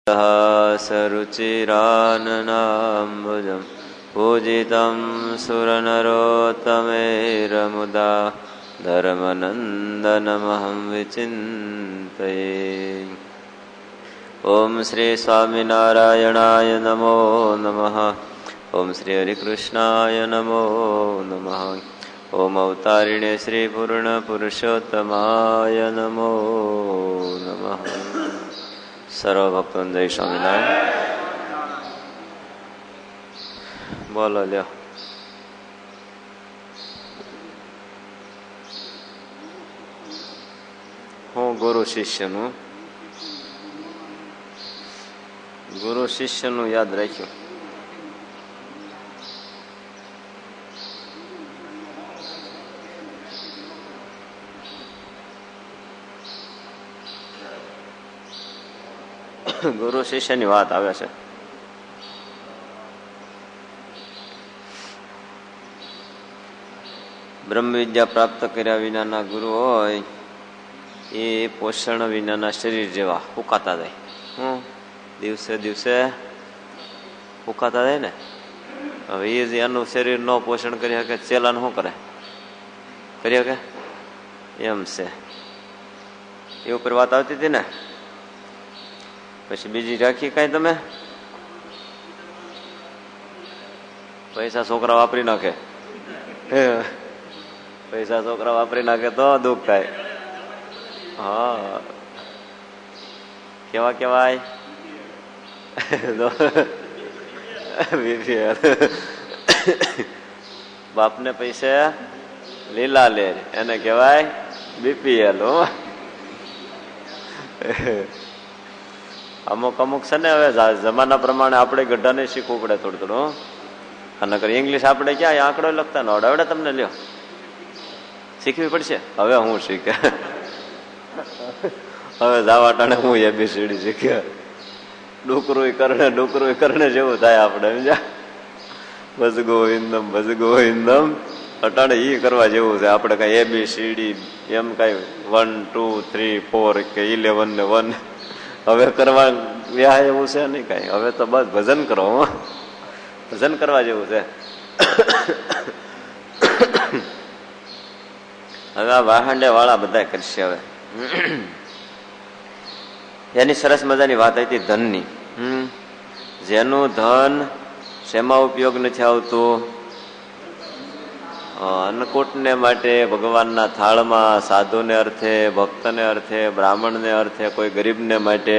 સરુચિરાનનાંબુજં પૂજિतं સુરનરોત્તમૈરમુદા ધર્મનંદનમહં વિચિંતયે. ઓમ શ્રી સ્વામિનારાયણાય નમો નમઃ. ઓમ શ્રી હરિકૃષ્ણાય નમો નમઃ. ઓમ અવતારિણે શ્રી પૂર્ણ પુરુષોત્તમાય નમો નમઃ. સર્વ ભક્તોને જય સ્વામિનારાયણ. બોલો લ્યો. હું ગુરુ શિષ્યનું યાદ રાખ્યું. ગુરુ શિષ્યની વાત આવે છે. બ્રહ્મ વિદ્યા પ્રાપ્ત કર્યા વિનાના ગુરુ હોય એ પોષણ વિનાના શરીર જેવા ફૂંકાતા જાય. હું દિવસે દિવસે ફૂંકાતા જાય ને. હવે એ જે એનું શરીર ન પોષણ કરી શકે ચેલાને શું કરે? કરી શકે એમ છે. એ ઉપર વાત આવતી હતી ને. પછી બીજી રાખી કઈ તમે? પૈસા છોકરા વાપરી નાખે. પૈસા છોકરા વાપરી નાખે તો દુઃખ થાય. હા કેવા કેવાય? બાપને પૈસે લીલા લે એને કેવાય બીપીએલ. અમુક છે ને હવે જમાના પ્રમાણે આપણે ગઢાને શીખવું પડે થોડું થોડું. અને ઇંગ્લિશ આપણે ક્યાં આંકડો લખતા ન આવડે તમને. લ્યો શીખવી પડશે. હવે હું શીખે હવે જાવા ટાણે હું એબીસીડી શીખ્યા. ડુકરું કરને જેવું થાય આપણે. સમજ્યા? ભજ ગોવિંદમ અટાણે ઈ કરવા જેવું છે. આપણે કઈ એબીસીડી એમ કઈ 1 2 3 4 કે 11 ને 1 હવે કરવા વ્યાહ એવું છે નહીં કઈ. હવે તો બસ ભજન કરો. ભજન કરવા જેવું છે. હવે આ વાહંડે વાળા બધા કરશે. હવે એની સરસ મજાની વાત હતી ધનની. જેનું ધન શેમાં ઉપયોગ નથી આવતું? અન્નકૂટને માટે, ભગવાનના થાળમાં, સાધુને અર્થે, ભક્તને અર્થે, બ્રાહ્મણને અર્થે, કોઈ ગરીબને માટે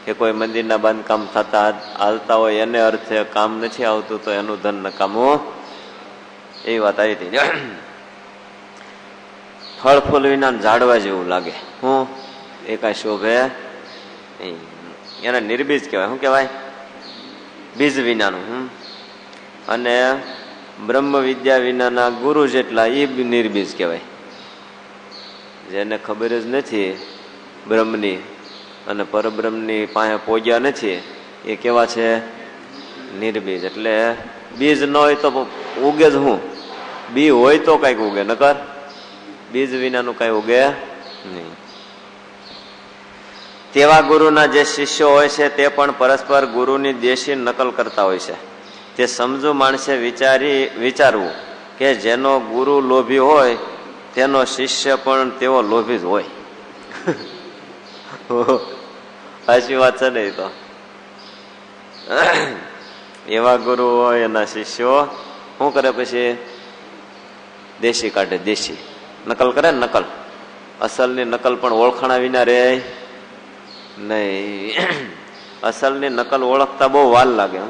કે કોઈ મંદિરના બાંધકામ થતા હાલતા હોય એને અર્થે કામ નથી આવતું તો એનું ધન નકામું. એવી વાત આવી હતી. ફળ ફૂલ વિના ઝાડવા જેવું લાગે. હું એ કઈ શોભે એને નિર્બીજ કહેવાય. શું કહેવાય? બીજ વિનાનું. અને બ્રહ્મ વિદ્યા વિનાના ગુરુ જેટલા એ નિર્બીજ કહેવાય. જેને ખબર જ નથી બ્રહ્મની અને પરબ્રહ્મની પાસે પોગ્યા નથી એ કેવા છે? નિર્બીજ. એટલે બીજ ન હોય તો ઉગે જ હું. બી હોય તો કઈક ઉગે, નકર બીજ વિનાનું કઈ ઉગે નહીં. તેવા ગુરુના જે શિષ્યો હોય છે તે પણ પરસ્પર ગુરુની દેશી નકલ કરતા હોય છે. તે સમજુ માણસે વિચારવું કે જેનો ગુરુ લોભી હોય તેનો શિષ્ય પણ તેવો લોભી જ હોય. સાચી વાત છે ને? તો એવા ગુરુ હોય એના શિષ્યો શું કરે? પછી દેશી કાઢે. દેશી નકલ કરે ને. નકલ અસલની નકલ પણ ઓળખાણા વિના રે નહીં. અસલની નકલ ઓળખતા બહુ વાર લાગે.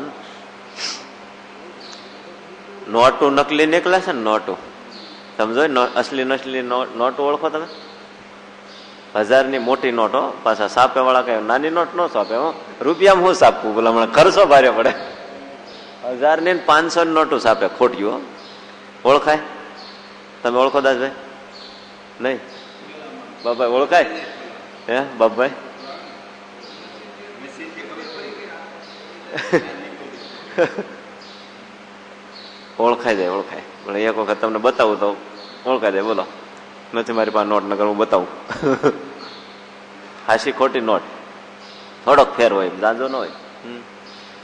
નોટું નકલી નીકળે છે ને. નોટું સમજો. અસલી નસલી નોટું ઓળખો તમે? 1000 ની મોટી નોટો. પાછા સાપે વાળા કઈ નાની નોટ ન સાપે. રૂપિયામાં શું સાપવું? બોલા હમણાં ખર્ચો ભારે પડે. 1000 ની 500 ની નોટું સાપે. ખોટ્યું ઓળખાય? તમે ઓળખો દાસભાઈ? નહીં? બાપભાઈ ઓળખાય? હે બાપભાઈ? ઓળખાઈ જાય. ઓળખાય. એક વખત તમને બતાવું તો ઓળખાઈ જાય. બોલો. નથી મારી પાસે નોટ, નકર હું બતાવું. હાસી ખોટી નોટ. થોડોક ફેર હોય, જાજો ન હોય.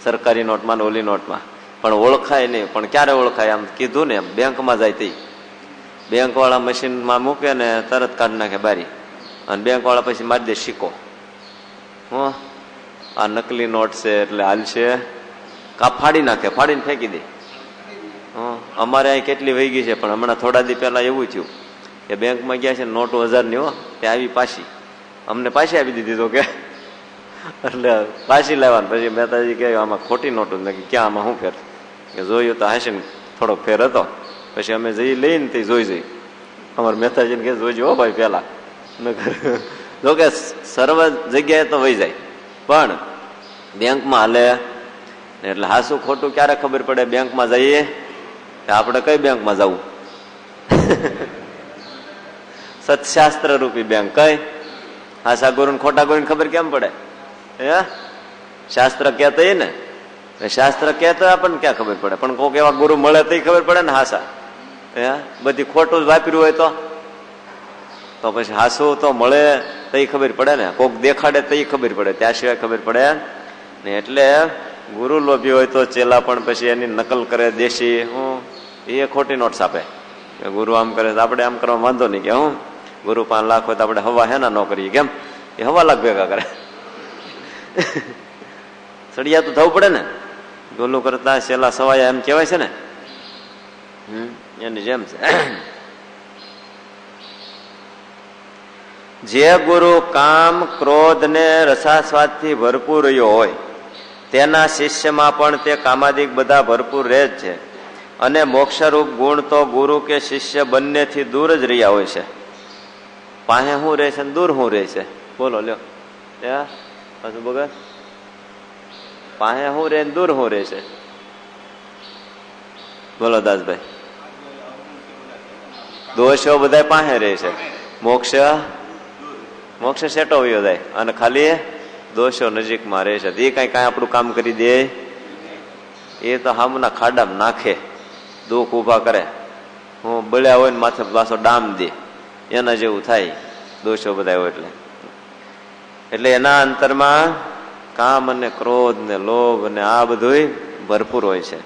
સરકારી નોટમાં ને ઓલી નોટમાં પણ ઓળખાય નહીં. પણ ક્યારે ઓળખાય? આમ કીધું ને, બેંકમાં જાય તે બેંક વાળા મશીનમાં મૂકે ને તરત કાઢી નાખે બારી, અને બેંક વાળા પછી મારી દે સિક્કો. આ નકલી નોટ છે એટલે હાલશે, કા ફાડી નાખે, ફાડીને ફેંકી દે. અમારે અહીં કેટલી વહી ગઈ છે, પણ હમણાં થોડા દી પહેલા એવું થયું કે બેંકમાં ગયા છે, નોટો 1000ની હો, તે આવી પાછી, અમને પાછી આપી દીધી. તો કે એટલે પાછી લેવાનું. પછી મહેતાજી કહે આમાં ખોટી નોટો નથી. ક્યાં આમાં શું ફેર? કે જોયું તો હશે ને થોડોક ફેર હતો. પછી અમે જઈ લઈને તે જોઈ અમારે મહેતાજીને કે જોઈજો હો ભાઈ પેલા. જોકે સર્વ જગ્યાએ તો વહી જાય, પણ બેંકમાં હાલે એટલે હાસું ખોટું ક્યારે ખબર પડે? બેંકમાં જઈએ આપણે કઈ બેંકમાં જવું? સત્શાસ્ત્ર રૂપી બેંક કઈ? હાસા ગુરુ ને ખોટા ગુરુ ખબર કેમ પડે? હે, શાસ્ત્ર કહેતો ને, શાસ્ત્ર કહેતો આપણને ક્યાં ખબર પડે? પણ કોઈક એવા ગુરુ મળે તો ખબર પડે ને હાસા. હે, બધી ખોટું જ વાપર્યું હોય તો પછી હાસું તો મળે તો ખબર પડે ને, કોક દેખાડે તો ખબર પડે, ત્યાં સિવાય ખબર પડે ને. એટલે ગુરુ લોભી હોય તો ચેલા પણ પછી એની નકલ કરે દેશી. એ ખોટી નોટ્સ આપે. ગુરુ આમ કરે તો આપણે આમ કરવા વાંધો નહીં. કે ગુરુ 5 લાખ હોય તો આપણે હવા હેના ન કરીએ? કેમ? એ 1.25 લાખ ભેગા કરે. સળિયા તો થવું પડે ને. ગોલું કરતા છેલ્લા સવાયા એમ કેવાય છે ને. એની જેમ છે. જે ગુરુ કામ, ક્રોધ ને રસાસ્વાદથી ભરપૂર રહ્યો હોય તેના શિષ્યમાં પણ તે કામાદિક બધા ભરપૂર રહે જ છે. અને મોક્ષરૂપ ગુણ તો ગુરુ કે શિષ્ય બંનેથી દૂર જ રહ્યા હોય છે. પાસે શું રહે છે, દૂર શું રહે છે? બોલો લ્યો. પાછું બગર પાસે શું રહે, દૂર શું રહે છે? બોલો દાસભાઈ. દોષો બધા પાસે રહે છે, મોક્ષ સેટો વયો જાય, અને ખાલી દોષો નજીકમાં રહે છે. એ કઈ આપણું કામ કરી દે? એ તો હામના ખાડામાં નાખે, દુઃખ ઉભા કરે. હું બળ્યા હોય ને માથે પાછો ડામ દે, એના જેવું થાય દોષો બધા હોય. એટલે એના અંતરમાં કામ અને ક્રોધ ને લોભ ને આ બધું ભરપૂર હોય છે.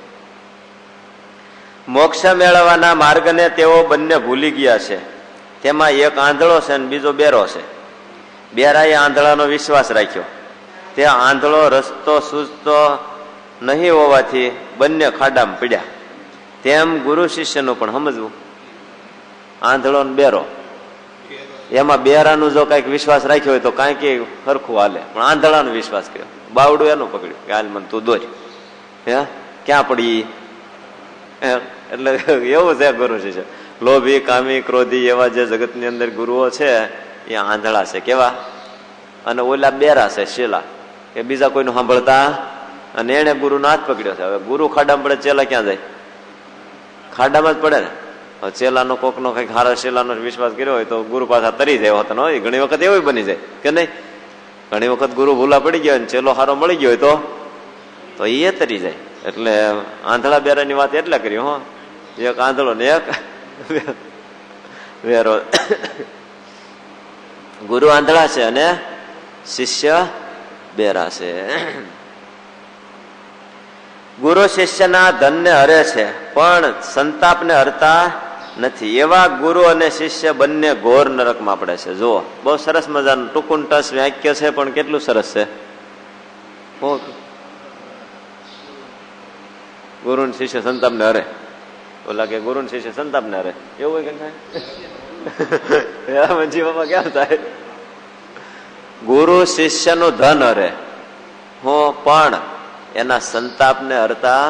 મોક્ષ મેળવવાના માર્ગને તેઓ બંને ભૂલી ગયા છે. તેમાં એક આંધળો છે અને બીજો બેરો છે. બેરાએ આંધળાનો વિશ્વાસ રાખ્યો. તે આંધળો રસ્તો સૂઝતો નહીં હોવાથી બંને ખાડામાં પડ્યા. તેમ ગુરુ શિષ્યનું પણ સમજવું. આંધળો ને બેરો, એમાં બેરાનું જો કઈક વિશ્વાસ રાખ્યો હોય તો કઈક સરખું હાલે, પણ આંધળાનો વિશ્વાસ કર્યો. બાવડું એનું પકડ્યું કે હાલ મને તું દોર. હે, ક્યાં પડી? એટલે એવું છે ગુરુ શિષ્ય. લોભી, કામી, ક્રોધી એવા જે જગતની અંદર ગુરુઓ છે એ આંધળા છે. કેવા? અને ઓલા બેરા છે શેલા, કે બીજા કોઈનું સાંભળતા, અને એને ગુરુનો હાથ પકડ્યો છે. હવે ગુરુ ખાડામાં પડે, ચેલા ક્યાં જાય? ખાડામાં જ પડે ને. ચેલાનો કોકનો કઈક હારા શેલાનો વિશ્વાસ કર્યો હોય તો ગુરુ પાછા તરી જાય હોતા ન હોય. ઘણી વખત એવું બની જાય કે નહીં? ઘણી વખત ગુરુ ભૂલા પડી ગયો હોય, ચેલો હારો મળી ગયો હોય તો એ તરી જાય. એટલે આંધળા બેરાની વાત એટલે કરી. એક આંધળો ને એક વેરો. ગુરુ આંધળા છે અને શિષ્ય બેરા છે. ગુરુ શિષ્યના ધનને હરે છે પણ સંતાપને હરતા નથી. એવા ગુરુ અને શિષ્ય બંને ઘોર નરકમાં પડે છે. જુઓ, બહુ સરસ મજાનું ટૂંકું ટસ વાક્ય છે, પણ કેટલું સરસ છે. ગુરુ ને શિષ્ય સંતાપ ને હરે. ઓલા કે ગુરુ ને શિષ્ય સંતાપ ને હરે, એવું હોય કે થાય? મંજી બાપા કેમ થાય? ગુરુ શિષ્ય નું ધન હરે પણ એના સંતાપ ને હરતા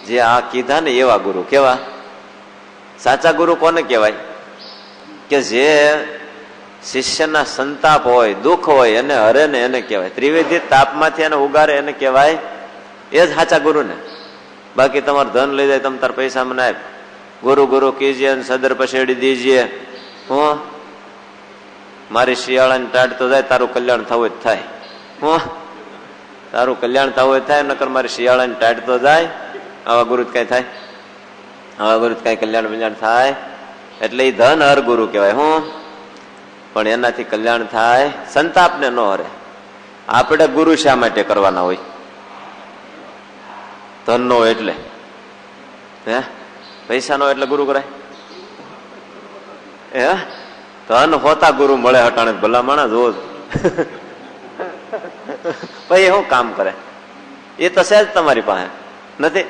જે આ કીધા ને એવા ગુરુ. કેવા? સાચા ગુરુ કોને કહેવાય? કે જે શિષ્યના સંતાપ હોય, દુઃખ હોય એને હરે ને એને કહેવાય. ત્રિવિધ તાપમાંથી એને ઉગારે એને કહેવાય. એ જ સાચા ગુરુ ને. બાકી તમારું ધન લઈ જાય, તમે તાર પૈસા મને આપ, ગુરુ ગુરુ કીજીએ સદર પછેડી દીજીએ. મારી શિયાળાની ટાઢ તો જાય, તારું કલ્યાણ થવું જ થાય. તારું કલ્યાણ થવું જ થાય, નકર મારી શિયાળાની ટાઢ તો જાય. આવા ગુરુ કઈ થાય? આવા ગુરુ કઈ કલ્યાણ થાય? એટલે એ ધન હર ગુરુ કહેવાય. પણ એનાથી કલ્યાણ થાય, સંતાપ ને ન હરે. આપણે ગુરુ શા માટે કરવાના હોય? ધનનો એટલે હે પૈસાનો એટલે ગુરુ કરાય? હે ધન હોતા ગુરુ મળે હટાણે ભલા માણસ જો ભાઈ શું કામ કરે? એ તો છે જ તમારી પાસે નથી.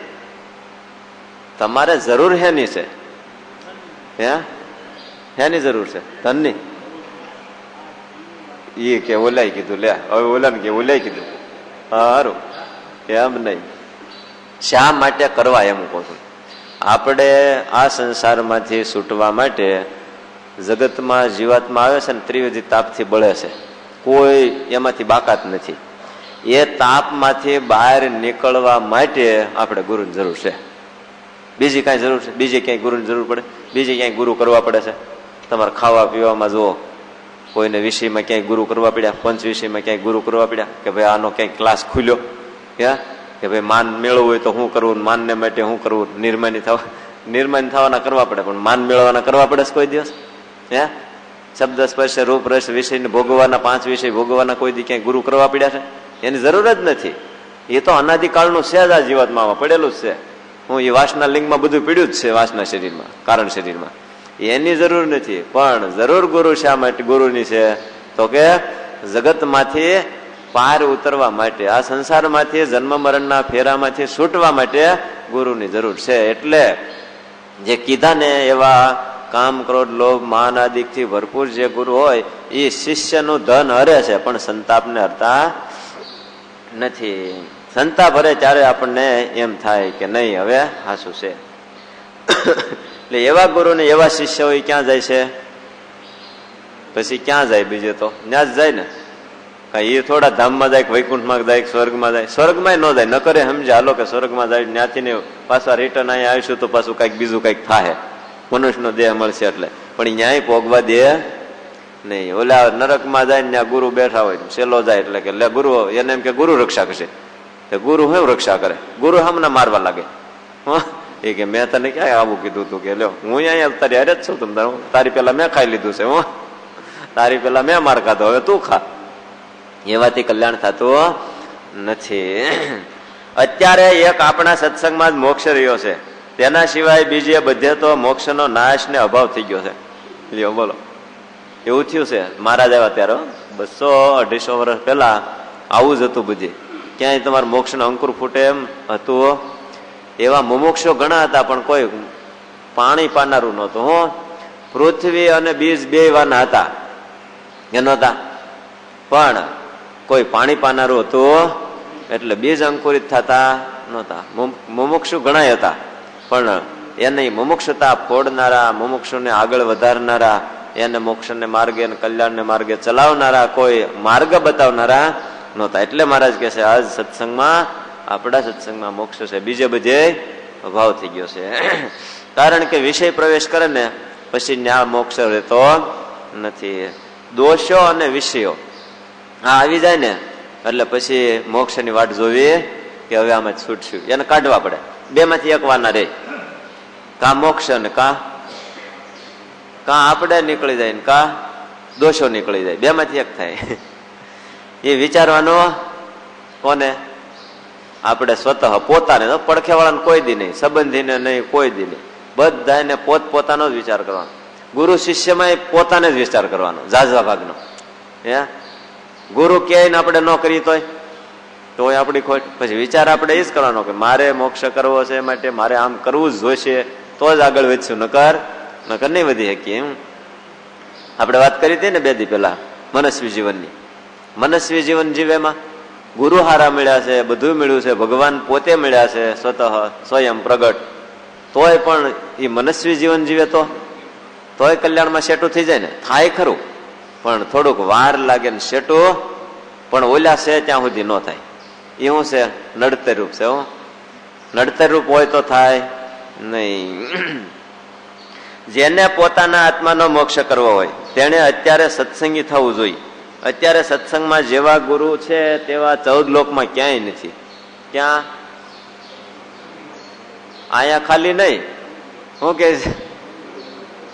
તમારે જરૂર હેની છે? હેની જરૂર છે? ધનની? એ કે ઓલાય કીધું લે હવે ઓલા ને કે ઓલાય કીધું સારું એમ નહીં. શા માટે કરવા એમ કહું છું. આપણે આ સંસારમાંથી છૂટવા માટે જગતમાં જીવાત્મા આવે છે ને ત્રિવિધ તાપથી બળે છે, કોઈ એમાંથી બાકાત નથી. એ તાપમાંથી બહાર નીકળવા માટે આપણે ગુરુની જરૂર છે. બીજી કાંઈ જરૂર છે? બીજી ક્યાંય ગુરુની જરૂર પડે? બીજી ક્યાંય ગુરુ કરવા પડે છે? તમારે ખાવા પીવામાં જુઓ, કોઈને વિષયમાં ક્યાંય ગુરુ કરવા પડ્યા? પંચ વિષયમાં ક્યાંય ગુરુ કરવા પડ્યા? કે ભાઈ આનો ક્યાંય ક્લાસ ખુલ્યો કે ભાઈ માન મેળવવું હોય તો શું કરવું, માનને માટે શું કરવું? નિર્માની થવાના કરવા પડે, પણ માન મેળવવાના કરવા પડે છે કોઈ દિવસ? શબ્દ સ્પર્શ રૂપ રસ વિષય ભોગવવાના 5 વિષય ભોગવવાના કોઈ દી ક્યાંય ગુરુ કરવા પડ્યા છે? એની જરૂર જ નથી. એ તો અનાદિકાળનું છે જ આ જીવાત્મામાં પડેલું જ છે. હું એ વાસના લિંગમાં બધું પીડ્યું જ છે, વાસના શરીરમાં, કારણ શરીરમાં. એની જરૂર નથી. પણ જરૂર ગુરુ શા માટે ગુરુની છે? તો કે જગતમાંથી પાર ઉતરવા માટે, આ સંસારમાંથી જન્મ મરણના ફેરામાંથી છૂટવા માટે ગુરુની જરૂર છે. એટલે જે કીધા ને એવા કામ ક્રોધ લોભ માન આદિથી ભરપૂર જે ગુરુ હોય એ શિષ્યનું ધન હરે છે, પણ સંતાપને હરતા નથી. સંતાપ હરે ત્યારે આપણને એમ થાય કે નહીં હવે હાસું છે. એટલે એવા ગુરુ ને એવા શિષ્ય હોય ક્યાં જાય છે? પછી ક્યાં જાય? બીજે તો ત્યાં જ જાય ને. એ થોડા ધામમાં જાય, વૈકુંઠમાં જાય, સ્વર્ગમાં જાય? સ્વર્ગમાં ન જાય. ન કરે સમજે હાલો કે સ્વર્ગમાં જાય, ત્યાંથી ને પાછા રિટર્ન અહીંયા આવીશું તો પાછું કઈક બીજું કઈક થાય, મનુષ્યનો દેહ મળશે એટલે. પણ ન્યાય ભોગવા દે નહીં. ઓલા નરકમાં જાય ને ત્યાં ગુરુ બેઠા હોય, છેલ્લો જાય એટલે કે લે ગુરુ, એને એમ કે ગુરુ રક્ષા કરશે. ગુરુ શું રક્ષા કરે? ગુરુ હમણાં મારવા લાગે. એ કે મેં તને ક્યાં આવું કીધું તું? કે લ્યો હું અહીંયા તારી હારે જ છું, તમને તારી પેલા મેં ખાઈ લીધું છે, હું તારી પેલા મેં માર ખાધો, હવે તું ખા. એવાથી કલ્યાણ થતું નથી. અત્યારે એક આપણા સત્સંગમાં જ મોક્ષ રહ્યો છે, તેના સિવાય બીજે બધે તો મોક્ષનો નાશ ને અભાવ થઈ ગયો છે. લ્યો બોલો, એવું થયું છે. મહારાજ આવ્યા ત્યારે 200-250 વર્ષ પહેલા આવું જ હતું. બધી ક્યાંય તમારે મોક્ષનો અંકુર ફૂટે એમ હતું. એવા મુમુક્ષો ઘણા હતા, પણ કોઈ પાણી પાનારું નહોતું. હું પૃથ્વી અને બીજ બે વાના હતા એ નહોતા, પણ કોઈ પાણી પાનારું હતું એટલે બીજ અંકુરિત થતા નહોતા. મુમુક્ષુ ઘણા હતા, પણ એને મુમુક્ષતા ફોડનારા, મુમુક્ષુને આગળ વધારનારા, એને મોક્ષને માર્ગે અને કલ્યાણને માર્ગે ચલાવનારા, કોઈ માર્ગ બતાવનારા નહોતા. એટલે મહારાજ કહે છે આજ સત્સંગમાં, આપણા સત્સંગમાં મોક્ષ છે, બીજે બધે અભાવ થઈ ગયો છે. કારણ કે વિષય પ્રવેશ કરે ને પછી ન્યા મોક્ષ રહેતો નથી. દોષો અને વિષયો આવી જાય ને એટલે પછી મોક્ષની વાટ જોવી કે હવે આમાં છૂટશું, એને કાઢવા પડે. બે માંથી એક વાના રે, કા મોક્ષ ને કા આપણે નીકળી જાય ને કા દોષો નીકળી જાય. બે માંથી એક થાય. એ વિચારવાનું કોને? આપણે સ્વતઃ પોતાને, પડખે વાળાને કોઈ દી નહીં, સંબંધીને નહીં, કોઈ દી નહીં. બધાને પોત પોતાનો જ વિચાર કરવાનો. ગુરુ શિષ્યમાં પોતાને જ વિચાર કરવાનો ઝાઝા ભાગનો. ગુરુ ક્યાંય આપણે ન કરીએ તોય આપણી ખોટ. પછી વિચાર આપણે એ જ કરવાનો કે મારે મોક્ષ કરવો છે, માટે મારે આમ કરવું જ જોઈશે, તો જ આગળ વધશું, નકર નહીં વધી શકીએ. એમ આપણે વાત કરી હતી ને 2 દી પહેલા મનસ્વી જીવનની. મનસ્વી જીવન જીવેમાં ગુરુ હારા મળ્યા છે, બધું મળ્યું છે, ભગવાન પોતે મળ્યા છે સ્વતઃ સ્વયં પ્રગટ, તોય પણ એ મનસ્વી જીવન જીવે તોય કલ્યાણમાં સેટું થઈ જાય ને. થાય ખરું, પણ થોડુંક વાર લાગે ને સેટું, પણ ઓલા છે ત્યાં સુધી ન થાય. એ શું છે? નડતર રૂપ છે. હું નડતર રૂપ હોય તો થાય નહીં. જેને પોતાના આત્માનો મોક્ષ કરવો હોય તેને અત્યારે સત્સંગી થવું જોઈએ. અત્યારે સત્સંગમાં જેવા ગુરુ છે તેવા 14 લોકમાં ક્યાંય નથી. ક્યાં? અહીંયા ખાલી નહીં, શું કે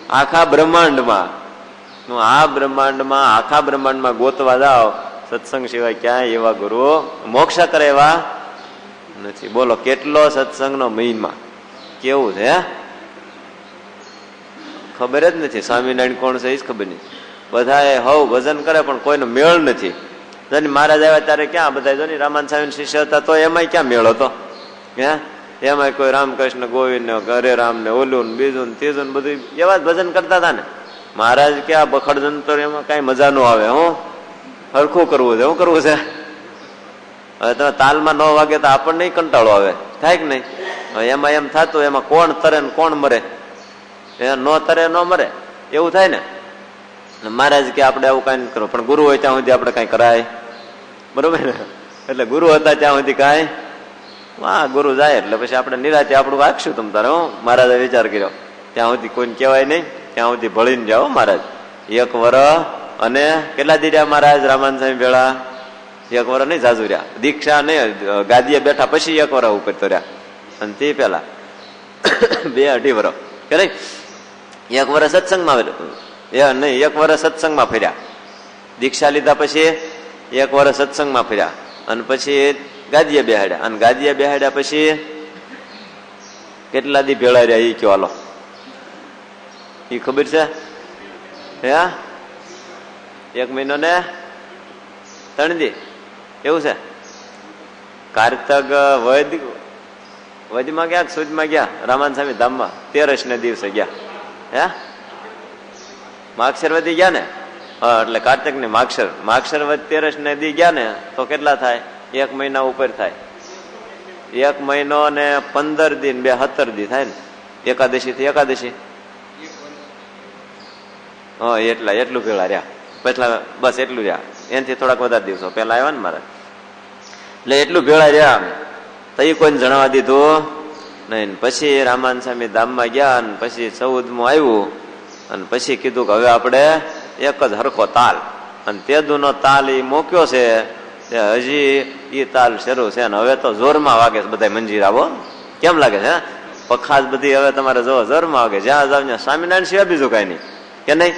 આખા બ્રહ્માંડમાં. આખા બ્રહ્માંડમાં ગોતવા જાઓ સત્સંગ સિવાય ક્યાંય એવા ગુરુ મોક્ષ કરે એવા નથી. બોલો કેટલો સત્સંગનો મહિમા કેવું છે, ખબર જ નથી. સ્વામિનારાયણ કોણ છે એ જ ખબર નથી. બધા હવ ભજન કરે પણ કોઈનો મેળ નથી. જોની મહારાજ આવ્યા ત્યારે ક્યાં બધા જોની રામાન સ્વામી શિષ્ય હતા તો એમાંય ક્યાં મેળ હતો? હે એમાં કોઈ રામકૃષ્ણ ગોવિંદ ને હરે રામ ને ઓલું ને બીજું ને ત્રીજું બધું એવા જ ભજન કરતા હતા ને. મહારાજ ક્યાં બખડ તો એમાં કઈ મજા ન આવે. હું હરખું કરવું છે, શું કરવું છે? હવે તમે તાલમાં 9 વાગે તો આપણને કંટાળો આવે, થાય કે નહીં? એમાં એમ થતું એમાં કોણ તરે ને કોણ મરે, ન તરે ન મરે એવું થાય ને. મહારાજ કે આપણે આવું કઈ કરો, પણ ગુરુ હોય ત્યાં સુધી આપણે કઈ કરાય, બરોબર ને? એટલે ગુરુ હતા ત્યાં સુધી કઈ હા, ગુરુ જાય એટલે પછી આપણે નિરાતે આપણું વાગશું તમ તારે. હું મહારાજે વિચાર કર્યો ત્યાં સુધી કોઈને કહેવાય નહીં, ત્યાં સુધી ભળીને જાઓ મહારાજ. 1 વર્ષ અને કેટલા દી રહ્યા મહારાજ રામાન સ્વામી ભેળા? 1 વર્ષ નહીં, જાજુ રહ્યા. દીક્ષા નહીં, ગાદીએ બેઠા પછી 1 વર્ષ ઉપર તો રહ્યા. અને તે પેલા 2-2.5 વર્ષ કે નહીં, 1 વર્ષ સત્સંગમાં નહીં, 1 વર્ષ સત્સંગમાં ફર્યા. દીક્ષા લીધા પછી 1 વર્ષ સત્સંગમાં ફર્યા અને પછી ગાદીએ બેહાડ્યા. અને ગાદીએ બેહાડ્યા પછી કેટલા દી ભેળા રહ્યા એ કયો હાલો? એ ખબર છે? હે 1 મહિનો ને 3 દી એવું છે. કારતક વૈદમાં ગયા, સુદમાં ગયા, રામાન સ્વામી ધામમાં 13 ને દિવસે ગયા. હે માગશર વધી ગયા ને? હા, એટલે કાર્તિક ને માગશર વધ 13 ને દી ગયા ને તો કેટલા થાય? 1 મહિના ઉપર થાય. 1 મહિનો ને 15 દી 17 દી થાય ને. એકાદશી થી એકાદશી હા, એટલું ભેળા રહ્યા. પેલા બસ એટલું રહ્યા, એનાથી થોડાક વધારે દિવસો પેલા આવ્યા ને મારા, એટલે એટલું ભેળા રહ્યા. તો એ કોઈને જણાવવા દીધું નહીં. પછી રામાન સ્વામી ધામમાં ગયા અને પછી 14મું આવ્યું અને પછી કીધું કે હવે આપણે એક જ હરખો તાલ, અને તેદુનો તાલ એ મૂક્યો છે, હજી એ તાલ શરૂ છે અને હવે તો જોરમાં વાગે છે બધા મંજીરાઓ. કેમ લાગે છે? પખાજ બધી હવે તમારે જો જોરમાં વાગે. જ્યાં જાવ ત્યાં સ્વામિનારાયણ સિવાય બીજું કઈ નહીં કે નહીં.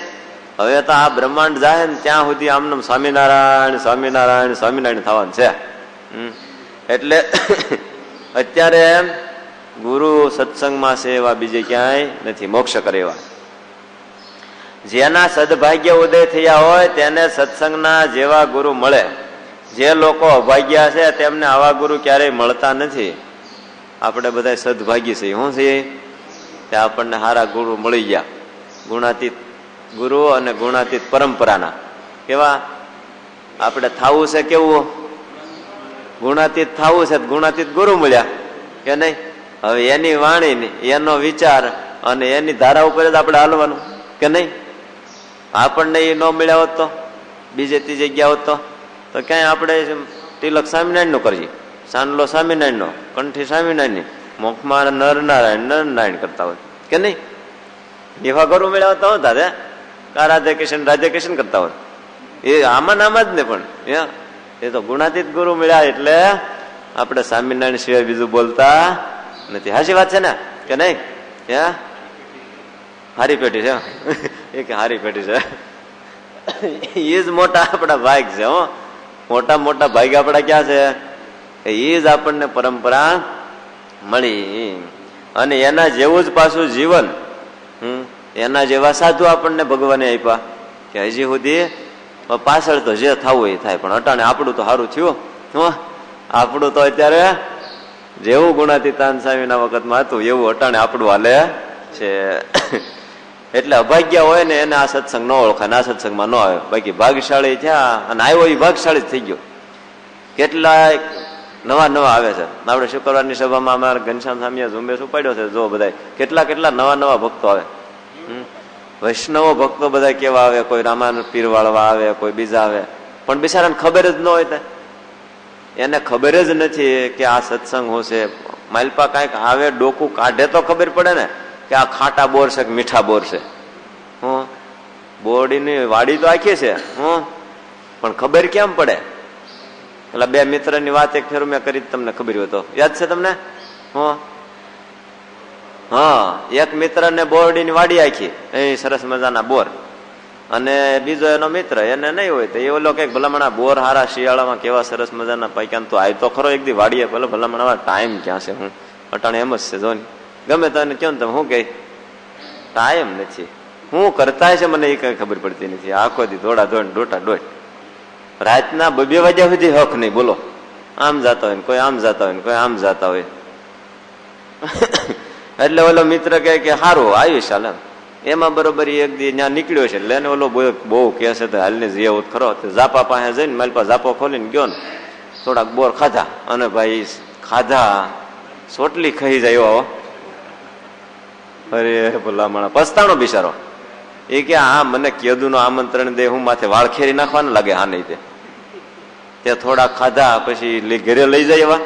હવે તો આ બ્રહ્માંડ જાય ને ત્યાં સુધી આમનામ સ્વામિનારાયણ સ્વામિનારાયણ સ્વામિનારાયણ થવાનું છે. એટલે અત્યારે ગુરુ સત્સંગમાં છે એવા બીજે ક્યાંય નથી, મોક્ષ કરે એવા. જેના સદભાગ્ય ઉદય થયા હોય તેને સત્સંગના જેવા ગુરુ મળે. જે લોકો અભાગ્યા છે તેમને આવા ગુરુ ક્યારેય મળતા નથી. આપણે બધા સદભાગી છીએ. શું છે તે આપણને સારા ગુરુ મળી ગયા, ગુણાતીત ગુરુ અને ગુણાતીત પરંપરાના. કેવા આપણે થાવું છે? કેવું ગુણાતીત થાવું છે? ગુણાતીત ગુરુ મળ્યા કે નહીં? હવે એની વાણી, એનો વિચાર અને એની ધારા ઉપર જ આપણે હાલવાનું કે નહીં? આપણને એ ન મળ્યા હોત તો, બીજે ત્રીજે ગયા હોત તો ક્યાંય આપણે તિલક સ્વામિનારાયણ નું કરીએ, સાંડલો સ્વામિનારાયણ નો, કંઠી સ્વામિનારાયણ, મોખમાં નરનારાયણ કરતા હોય કે નહીં? એવા ગુરુ મળ્યા હોત તો હતા રાધે કૃષ્ણ કરતા હોય. એ આમાં નામ જ ને, પણ એ તો ગુણાતીત ગુરુ મળ્યા એટલે આપણે સ્વામિનારાયણ સિવાય બીજું બોલતા નથી. હાચી વાત છે ને કે નહીં? હારી પેટી છે એ કે હારી પેટી છે એ જ મોટા આપણા ભાગ છે. હો, મોટા મોટા ભાગ આપડા ક્યાં છે? એ જ આપણને પરંપરા મળી. અને એના જેવું જ પાછું જીવન, એના જેવા સાધુ આપણને ભગવાને આપ્યા કે હજી સુધી પાછળ તો જે થવું એ થાય, પણ અટાણે આપણું તો સારું થયું. આપણું તો અત્યારે જેવું ગુણાતીતાન સ્વામીના વખતમાં હતું એવું અટાણે આપણું હાલે છે. એટલે અભાગ્ય હોય ને એને આ સત્સંગ ન ઓળખાય, આ સત્સંગમાં ન આવે. બાકી ભાગશાળી થયા અને આવ્યો એ ભાગશાળી જ થઈ ગયો. કેટલા નવા નવા આવે છે. આપણે શુક્રવારની સભામાં અમારા ઘનશ્યામ સ્વામીએ ઝુંબેશ ઉપાડ્યો છે. જો બધા કેટલા નવા નવા ભક્તો આવે. વૈષ્ણવો ભક્તો બધા કેવા આવે, કોઈ રામાન પીર વાળવા આવે, કોઈ બીજા આવે, પણ બિચારાને ખબર જ ન હોય. એને ખબર જ નથી કે આ સત્સંગ હું છે. માલપા કાંઈક આવે ડોકું કાઢે તો ખબર પડે ને કે આ ખાટા બોર છે કે મીઠા બોર છે. બોરડીની વાડી તો આખી છે, પણ ખબર કેમ પડે? એટલે 2 મિત્રની વાત એક ફેર મેં કરી, તમને ખબર હોય તો યાદ છે તમને? એક મિત્ર ને બોરડીની વાડી આખી, એ સરસ મજાના બોર, અને બીજો એનો મિત્ર એને નહીં હોય તો એ ઓલો કઈક ભલામણા બોર હારા શિયાળામાં કેવા સરસ મજાના પાક્યા તો આય તો ખરો એક દી વાડીએ ભલે ભલામણા ટાઈમ ક્યાં છે હું અટાણે એમ જ છે જો ગમે તને કહો ને તમે શું કઈ ટાઈમ નથી હું કરતા છે મને એ કઈ ખબર પડતી નથી આખો દી દોડા દોડ ડોટા દોડ રાતના 2 વાગ્યા સુધી હક નહીં બોલો આમ જતા હોય કોઈ આમ જતા હોય કોઈ આમ જતા હોય એટલે ઓલો મિત્ર કહે કે સારું આવ્યું ચાલે એમાં બરોબર એક દી ત્યાં નીકળ્યો છે એટલે એને ઓલો બહુ કે છે તો હાલને જઈએ ખરો ઝાપા પાસે જઈને મારી પાસે ઝાપો ખોલીને ગયો ને થોડાક બોર ખાધા અને ભાઈ ખાધા સોટલી ખાઈ જાય એવો અરે ભલા માણા પસ્તાણો બિચારો એ કે હા મને કેદું નું આમંત્રણ દે હું માથે વાળ ખેરી નાખવાનું લાગે હા નહીં તે થોડા ખાધા પછી ઘરે લઈ જાય એવા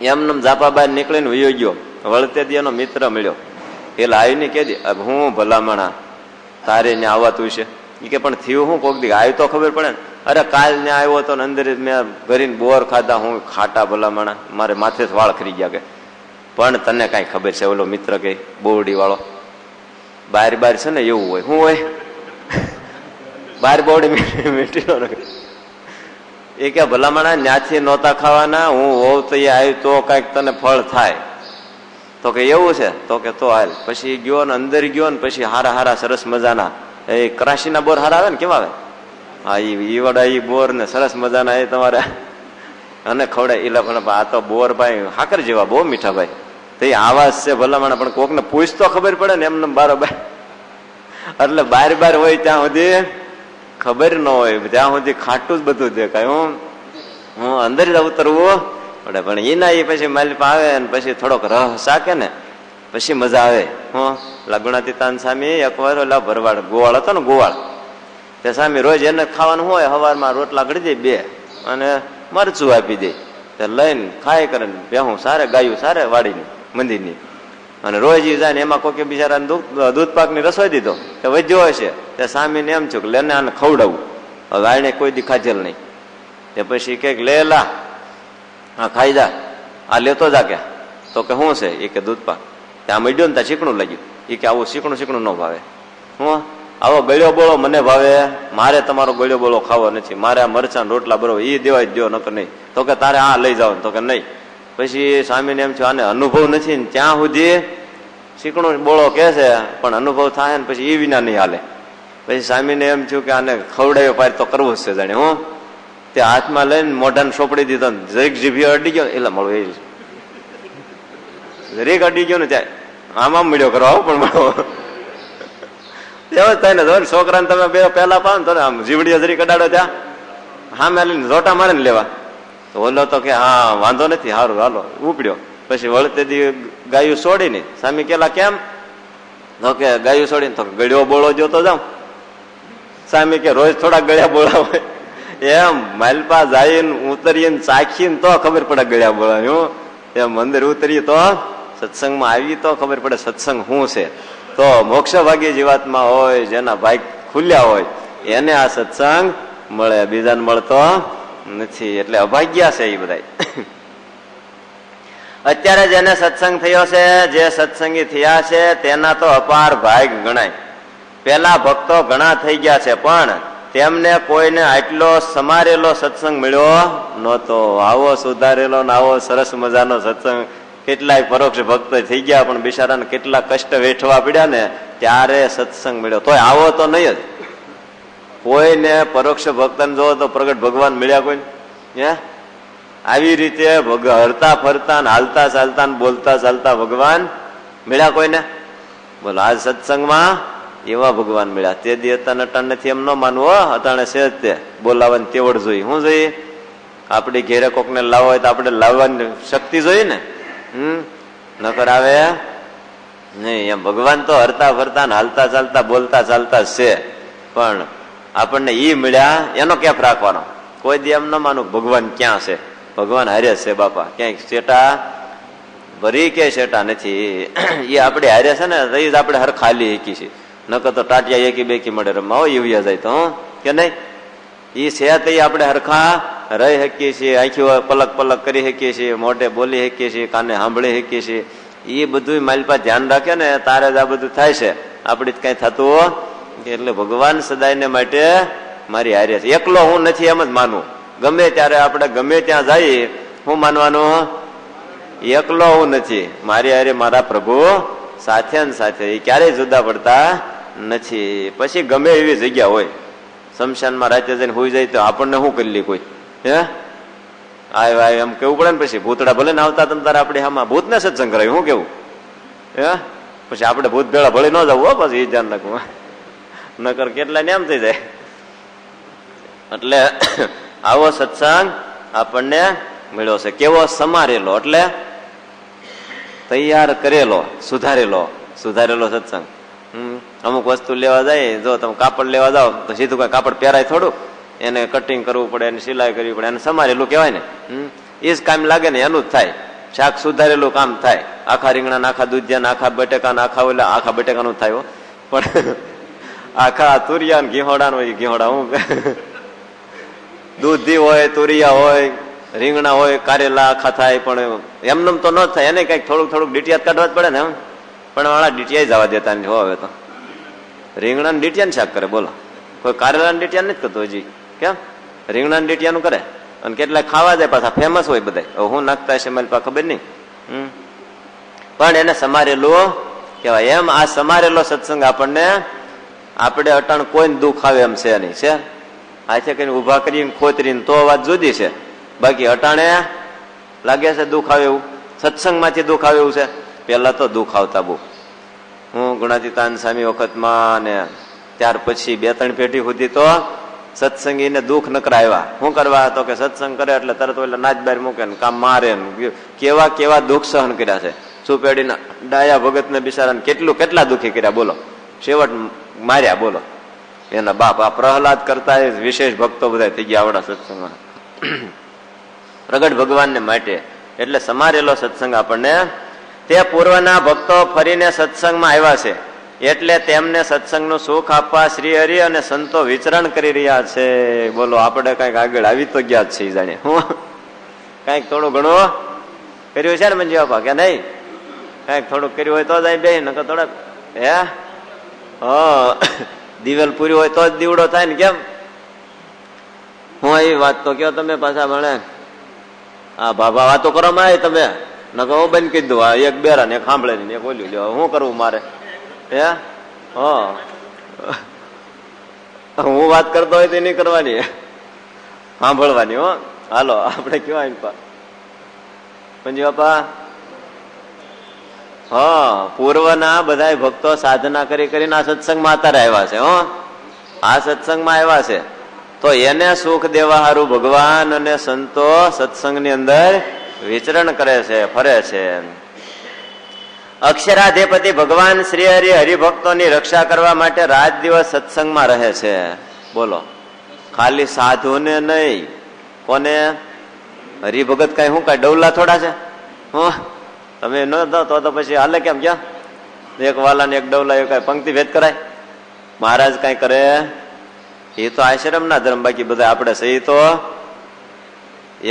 એમને ઝાપા બહાર નીકળીને વયો ગયો વળતે દી એનો મિત્ર મળ્યો પેલા આવીને કે હું ભલામણા તારે ત્યાં આવવાતું છે એ કે પણ થયું હું કોક દી આવ્યું તો ખબર પડે ને અરે કાલ ત્યાં આવ્યો હતો ને અંદર મેં ભરીને બોર ખાધા હું ખાટા ભલામણા મારે માથે વાળ ખરી ગયા કે પણ તને કઈ ખબર છે ઓલો મિત્ર કે બોરડી વાળો બાર છે ને એવું હોય શું હોય બાર બોરડી મીઠી એ કે ભલામણા ન્યાથી નહોતા ખાવાના હું હોઉં તો એ આવ્યું તો કઈક તને ફળ થાય તો કે એવું છે તો કે તો હાલ પછી ગયો ને અંદર ગયો ને પછી હારા હારા સરસ મજાના એ કરાશીના બોર હારા આવે ને કેવા આવે હા ઈ વડા ઈ બોર ને સરસ મજાના એ તમારે અને ખવડાય એટલે આ તો બોર ભાઈ હાકર જેવા બહુ મીઠા ભાઈ તો એ આવાજ છે ભલામણા પણ કોક ને પૂછ તો ખબર પડે ને એમને બારોબાર એટલે બાર હોય ત્યાં સુધી ખબર ન હોય ત્યાં સુધી ખાટું જ બધું દેખાય હું અંદર જ ઉતરવું પડે પણ એના એ પછી માલિક આવે ને પછી થોડોક રહ શાકે ને પછી મજા આવે હું લગુણાતીતાન સામે એકવાર ઓલા ભરવાડ ગોવાળ હતો ને ગોવાળ તે સામે રોજ એને ખાવાનું હોય સવારમાં રોટલા ઘડી દે 2 અને મરચું આપી દે તે લઈને ખાઈ કરે બેહું સારે ગાયું સારે વાડીની મંદિરની અને રોજ એ જાય ને એમાં કોઈ બિચારાને દૂધ પાકની રસોઈ દીધો તે વધ્યો હોય છે તે સામીને એમ છું કે લેને આને ખવડાવું હવે આને કોઈ દી ખાધેલ નહીં તે પછી કઈક લે લા હા ખાઈ જા આ લેતો જા કે તો કે શું છે એ કે દૂધ પાક ત્યાં મળ્યો ને ત્યાં શીકણું લાગ્યું એ કે આવું શીકણું ન ભાવે હું આવો ગળ્યો બોળો મને ભાવે મારે તમારો ગળ્યો બોળો ખાવો નથી મારે આ મરચાં રોટલા બરોબર એ દેવાય દો નકર નહીં તો કે તારે આ લઈ જાવ તો કે નહીં પછી સ્વામીને એમ છે આને અનુભવ નથી ને ત્યાં સુધી શીકણું બોળો કે છે પણ અનુભવ થાય ને પછી એ વિના નહીં હાલે પછી સ્વામીને એમ થયું કે આને ખવડાવ્યો પાર તો કરવું જ છે જાણે હું તે હાથમાં લઈને મોઢાને સોપડી દીધો જરીક જીભી અડી ગયો એટલે મળો એ જરીક અડી ગયો ને ત્યાં આમ મળ્યો કરવા પણ મળો એવું થાય ને છોકરાને તમે બે પહેલા પાવ ને તો આમ જીવડીઓ જરીક અડાડો ત્યાં હા મેં જોટા મારે ને લેવા તો ઓલો તો કે હા વાંધો નથી સારું હાલો ઉપડ્યો પછી વળતે દી ગાયું છોડીને સામી કેલા કેમ તો કે ગાયું છોડીને તો ગળ્યો બોળો જોતો જાઉં સામી કે રોજ થોડા ગળ્યા બોળા હોય એમ માલપા જઈને ઉતરીને ચાખીને તો ખબર પડે ગળ્યા બોળા એમ અંદર ઉતરીએ તો સત્સંગમાં આવી તો ખબર પડે સત્સંગ શું છે તો મોક્ષ ભાગી જીવાતમાં હોય જેના ભાગ ખુલ્યા હોય એને આ સત્સંગ મળે બીજાને મળતો નથી એટલે અભાગ્યા છે એ બધા અત્યારે જેને સત્સંગ થયો છે જે સત્સંગી થયા છે તેના તો અપાર ભાગ ગણાય પેલા ભક્તો ઘણા થઈ ગયા છે પણ તેમને કોઈને આટલો સમારેલો સત્સંગ મળ્યો નહોતો આવો સુધારેલો ને આવો સરસ મજાનો સત્સંગ કેટલાય પરોક્ષ ભક્ત થઈ ગયા પણ બિચારાને કેટલા કષ્ટ વેઠવા પડ્યા ને ત્યારે સત્સંગ મળ્યો તોય આવો તો નહીં જ કોઈને પરોક્ષ ભક્તને જોવો તો પ્રગટ ભગવાન મળ્યા કોઈ હે આવી રીતે હરતા ફરતા હાલતા ચાલતા બોલતા ચાલતા ભગવાન મળ્યા કોઈને બોલો આ સત્સંગમાં એવા ભગવાન મળ્યા તે દી અતાણ અટાણ નથી એમ ન માનવો અટાણે છે જ તે બોલાવવાની તેવડ જોઈએ શું જોઈએ આપડી ઘેરે કોકને લાવવા હોય તો આપણે લાવવાની શક્તિ જોઈએ ને નકર આવે નહીં એમ ભગવાન તો હરતા ફરતા હાલતા ચાલતા બોલતા ચાલતા છે પણ આપણને ઈ મળ્યા એનો કેફ રાખવાનો કોઈ દી એમ ન માનું ભગવાન ક્યાં છે ભગવાન હારે છે બાપા ક્યાંક શેટા ભરી કે શેટા નથી એ આપણે હારે છે ને રહી જ આપણે હર ખાલી એકી છે નકર તો ટાટિયા એકી બેકી મળે રમવા હોય એવી જાય તો કે નહીં ઈ છે તો આપણે હરખા રહી શકીએ છીએ આંખી પલક પલક કરી શકીએ છીએ મોઢે બોલી શકીએ છીએ કાને સાંભળી શકીએ છીએ એ બધું માલપા ધ્યાન રાખે ને તારે જ આ બધું થાય છે આપડી કઈ થતું એટલે ભગવાન સદાયને માટે મારી હારે છે. એકલો હું નથી એમ જ માનવું. ગમે ત્યારે આપણે ગમે ત્યાં જઈએ, હું માનવાનું? એકલો હું નથી, મારી હારે મારા પ્રભુ સાથે ને સાથે, એ ક્યારેય જુદા પડતા નથી. પછી ગમે એવી જગ્યા હોય, શમશાનમાં રાતે જઈને હોઈ જાય તો આપણને શું કરી લે કોઈ? હે આય એમ કેવું પડે ને. પછી ભૂતડા ભલે ને આવતા તમ તારે આપણે આમાં ભૂત ને સત્સંગ કરાવ્યું, શું કેવું? હે પછી આપણે ભૂત ભેળા ભળી ન જવું હો, પછી એ ધ્યાન રાખવું. નકર કેટલા ને એમ થઈ જાય. એટલે આવો સત્સંગ આપણને મળ્યો છે. કેવો? સમારેલો, એટલે તૈયાર કરેલો, સુધારેલો સત્સંગ. અમુક વસ્તુ લેવા જાય, જો તમે કાપડ લેવા જાઓ તો સીધું કઈ કાપડ પહેરાય થોડું, એને કટિંગ કરવું પડે, એને સિલાઈ કરવી પડે, એને સમારેલું કહેવાય ને. એ જ કામ લાગે ને એનું જ થાય. શાક સુધારેલું કામ થાય. આખા રીંગણા, આખા દૂધિયા, આખા બટેકા, આખા બટેકાનું થાય, પણ આખા તુરિયા ઘીહોડા હોય, ઘીહોડા હું દૂધી હોય, તુરિયા હોય, રીંગણા હોય, કારેલા આખા થાય. પણ એમનેમ તો ન થાય, એને કઈક થોડુંક ડીટિયા કાઢવા જ પડે ને. પણ વાળા ડીટિયા જવા દેતા નથી. હવે તો રીંગણા ને ડીટિયા શાક કરે, બોલો. કોઈ કારેલા ને ડીટિયા નથી કરતો હજી. કેમ? રીંગણા ને ડીટિયાનું કરે. અને કેટલાક ખાવા જાય પાછા, ફેમસ હોય બધા. હું નાખતા હશે મારી પાસે ખબર નહીં. પણ એને સમારેલું કહેવાય. એમ આ સમારેલો સત્સંગ આપણને, આપણે અટાણ કોઈને દુઃખ આવે એમ છે નહીં. છે હાથે કઈ ઉભા કરીને ખોતરીને તો વાત જુદી છે. બાકી અટાણે લાગે છે દુઃખ આવે એવું, સત્સંગમાંથી દુઃખ આવે એવું છે. પેલા તો દુઃખ આવતા બહુ. હું ગુણાતીતાન સ્વામી વખતમાં ને ત્યાર પછી 2-3 પેઢી સુધી તો સત્સંગીને દુઃખ નકરા આવ્યા. શું કરવા? તો કે સત્સંગ કરે એટલે તરત એટલે નાચ બાર મૂકે ને કામ મારે ને કેવા દુઃખ સહન કર્યા છે. સુપેડીના ડાયા ભગત ને બિચારાને કેટલા દુઃખી કર્યા, બોલો. છેવટ માર્યા, બોલો. એના બાપ આ પ્રહલાદ કરતા વિશેષ ભક્તો બધા થઈ ગયા આવડા સત્સંગમાં. પ્રગટ ભગવાનને માટે. એટલે સમારેલો સત્સંગ આપણને, તે પૂર્વના ભક્તો ફરીને સત્સંગમાં આવ્યા છે, એટલે તેમને સત્સંગનું સુખ આપવા શ્રી હરિ અને સંતો વિચરણ કરી રહ્યા છે. બોલો, આપણે કઈક આગળ આવી તો ગયા જ છે, જાણે હું કઈક થોડું ઘણું કર્યું છે ને મંજી બાપા, કે નહીં? કઈક થોડુંક કર્યું હોય તો જ બે નકર થોડાક હે દિવેલ પૂરી હોય તો જ દીવડો થાય ને. કેમ? હું એ વાત તો કયો તમે પાછા ભણે આ બાબા વાતો કરો માં તમે, નકર હું બંધ કીધું. આ એક બેરા ને એક સાંભળે ને એક ઓલ્યું લ્યો, શું કરવું મારે? હે હું વાત કરતો હોય તો નહીં કરવાની, સાંભળવાની. હો હાલો આપણે કેવાય પંજી બાપા. પૂર્વના બધા ભક્તો સાધના કરીને આ સત્સંગમાં અત્યારે આવ્યા છે. આ સત્સંગમાં આવ્યા છે તો એને સુખ દેવા હારું ભગવાન અને સંતો સત્સંગની અંદર વિચરણ કરે છે, ફરે છે. અક્ષરાધિપતિ ભગવાન શ્રી હરિ હરિભક્તોની રક્ષા કરવા માટે રાત દિવસ સત્સંગમાં રહે છે. બોલો, ખાલી સાધુને નહીં, કોને? હરિભગત કઈ શું કઈ ડવલા થોડા છે? તમે ન દો તો પછી હાલે કેમ? ક્યાં એક વાલા ને એક ડવલા એ કઈ પંક્તિ ભેદ કરાય? મહારાજ કઈ કરે એ તો આશ્રમ ના ધર્મ, બાકી બધા આપણે સહી તો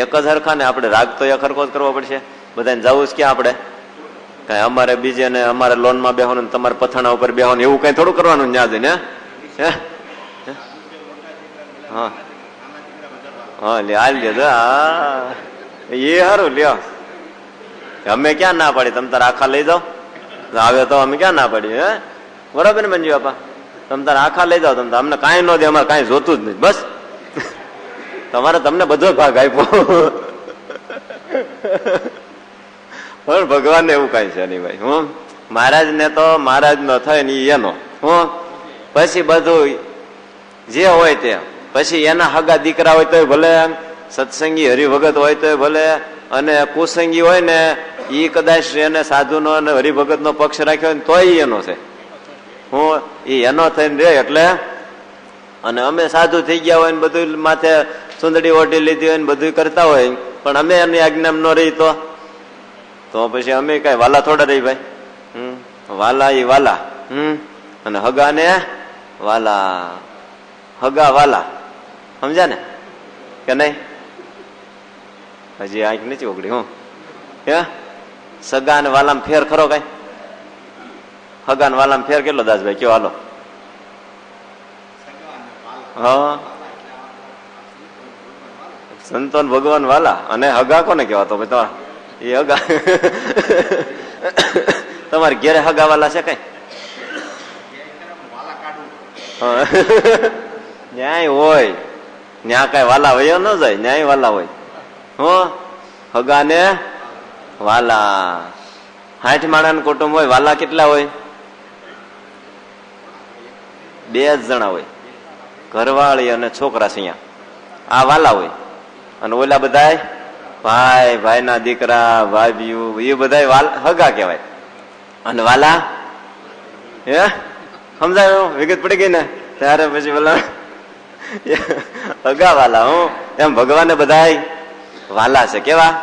એક જ હરખા ને. આપણે રાગ તો એક હરખો જ કરવો પડશે. બધાને જવું જ ક્યાં આપણે? કઈ અમારે બીજે ને અમારે લોન માં બેહવાનું, તમારે પથાણા ઉપર બેહવાનું, એવું કઈ થોડું કરવાનું ન્યા જઈને. હા લે હાલ લે એ સારું લ્યો. અમે ક્યાં ના પાડી? તમે તારે આખા લઈ જાઓ. આવે તો અમે ક્યાં ના પાડી? હે બરોબર ને મંજુ બાપા? તમે તારે આખા લઈ જાઓ. તમે અમને કાંઈ ન દે, અમારે કાંઈ જોતું જ નહીં. બસ તમારે તમને બધો ભાગ આપ્યો. પણ ભગવાન ને એવું કઈ છે નહીં ભાઈ. હું મહારાજ ને તો મહારાજ નો થાય ને એનો પછી બધું જે હોય તે. પછી એના હગા દીકરા હોય તો ભલે, સત્સંગી હરિભગત હોય તો ભલે, અને કુસંગી હોય ને ઈ કદાચ એને સાધુ નો અને હરિભગત નો પક્ષ રાખ્યો હોય તોય એનો છે. હું એનો થઈને રે એટલે. અને અમે સાધુ થઈ ગયા હોય ને બધું માથે સુંદડી ઓઢી લીધી હોય ને બધું કરતા હોય, પણ અમે એની આજ્ઞા ન રહી તો પછી અમે કઈ વાલા થોડા રહી ભાઈ? વાલા ઈ વાલા. અને હગા ને વાલા, હગા વાલા. સમજ્યા ને કે નહીં? હજી આંખ નથી ઓગળી. હું હે સગા ને વાલામાં ફેર ખરો કઈ? હગા ને વાલામાં ફેર કેટલો દાસભાઈ કયો? હાલો હા, સંતોન ભગવાન વાલા. અને હગા કોને કહેવાતો ભાઈ? એ હગા તમારે ઘેરે હગા વાલા છે કઈ? ન્યાય હોય ન્યા કઈ વાલા વયો ન જાય, ન્યાય વાલા હોય. હો, હગા ને વાલા. 60 માણસ કુટુંબ હોય, વાલા કેટલા હોય? 2 જણા હોય, ઘરવાળી અને છોકરા સિયા. આ વાલા હોય. અને ઓલા બધા ભાઈ, ભાઈ ના દીકરા, ભાભીઓ, એ બધા હગા કહેવાય. અને વાલા હે સમજાયું? વિગત પડી ગઈ ને? ત્યારે પછી બોલા હગા વાલા. હું એમ ભગવાન બધા વાલા છે. કેવા?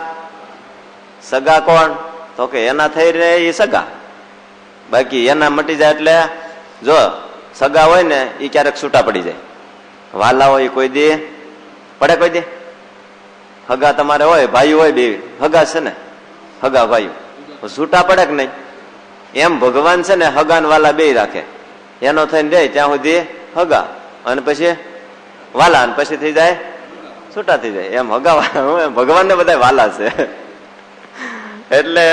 સગા કોણ? તો કે એના થઈ રહે એ સગા. બાકી એના મટી જાય એટલે જો સગા હોય ને એ ક્યારેક છૂટા પડી જાય. વાલા હોય કોઈ દે પડે? કોઈ દે? હગા તમારે હોય, ભાઈ હોય, બે હગા છે ને, હગા ભાઈઓ છૂટા પડે કે નહીં? એમ ભગવાન છે ને હગા ને વાલા બે રાખે. એનો થઈને રહે ત્યાં સુધી હગા, અને પછી વાલા, અને પછી થઈ જાય છૂટા થઈ જાય. એમ હગા વાલા, ભગવાન ને બધા વાલા છે. એટલે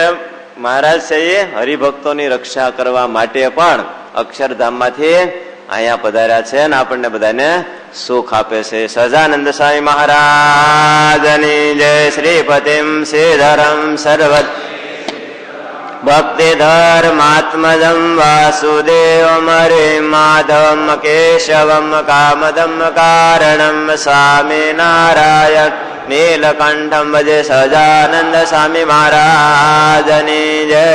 મહારાજ છે એ હરિભક્તોની રક્ષા કરવા માટે પણ અક્ષરધામમાંથી અહીંયા પધાર્યા છે ને આપણને બધાને સુખ આપે છે. સહજાનંદ સ્વામી મહારાજની જય. શ્રીપતિમ શ્રીધરમ સર્વત ભક્તિ ધર્માત્મજમ વાસુદેવમ હરિ માધવમ કેશવમ કામદમ કારણમ સ્વામી નારાયણ નીલકંઠમ ભજે. સહજાનંદ સ્વામી મહારાજની જય.